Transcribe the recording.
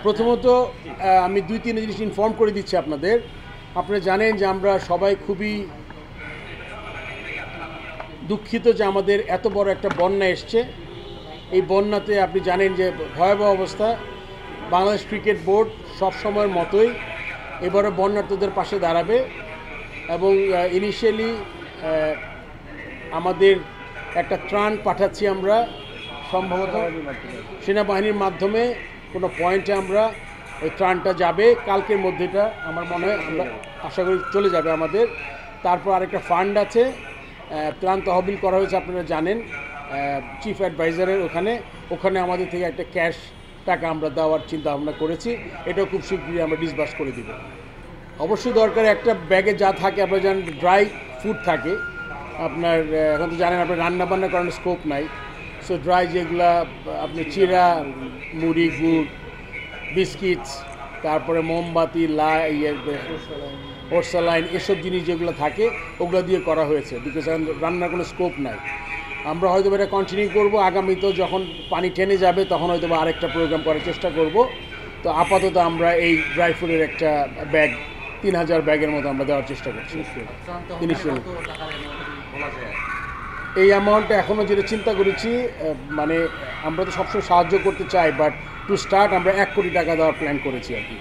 প্রথমত আমি 2-3 জিনিস ইনফর্ম করে দিচ্ছি আপনাদের। আপনারা জানেন যে আমরা সবাই খুবই দুঃখিত যে আমাদের এত বড় একটা বন্যা এসছে। এই বন্যাতে আপনি জানেন যে ভয়াবহ অবস্থা। বাংলাদেশ ক্রিকেট বোর্ড সব সময়ের মতোই এবারে বন্যার্থদের পাশে দাঁড়াবে এবং ইনিশিয়ালি আমাদের একটা ত্রাণ পাঠাচ্ছি আমরা, সম্ভবত সেনাবাহিনীর মাধ্যমে কোনো পয়েন্টে আমরা ওই ত্রাণটা যাবে কালকের মধ্যেটা আমার মনে হয়, আমরা আশা করি চলে যাবে আমাদের। তারপর আরেকটা ফান্ড আছে, ত্রাণ তহবিল করা হয়েছে আপনারা জানেন চিফ অ্যাডভাইজারের ওখানে আমাদের থেকে একটা ক্যাশ টাকা আমরা দেওয়ার চিন্তা ভাবনা করেছি। এটাও খুব শীঘ্রই আমরা ডিসবার্স করে দেব। অবশ্যই দরকার একটা ব্যাগে যা থাকে, আপনারা জানেন ড্রাই ফুড থাকে আপনার, এখন তো জানেন আপনার রান্নাবান্না করানোর স্কোপ নাই। সো ড্রাই যেগুলা আপনি চিরা, মুড়ি, গুড়, বিস্কিটস, তারপরে মোমবাতি, পোর্সালাইন, এসব জিনিস যেগুলো থাকে ওগুলো দিয়ে করা হয়েছে, বিকজ রান্নার কোনো স্কোপ নাই। আমরা হয়তো এটা কন্টিনিউ করবো, আগামীতেও যখন পানি টেনে যাবে তখন হয়তো আরেকটা প্রোগ্রাম করার চেষ্টা করব। তো আপাতত আমরা এই ড্রাই ফ্রুটের একটা ব্যাগ 3000 ব্যাগের মতো আমরা দেওয়ার চেষ্টা করছি। এই অ্যামাউন্টটা এখনও যেটা চিন্তা করেছি, মানে আমরা তো সবসময় সাহায্য করতে চাই, বাট টু স্টার্ট আমরা 1 কোটি টাকা দেওয়ার প্ল্যান করেছি আর কি।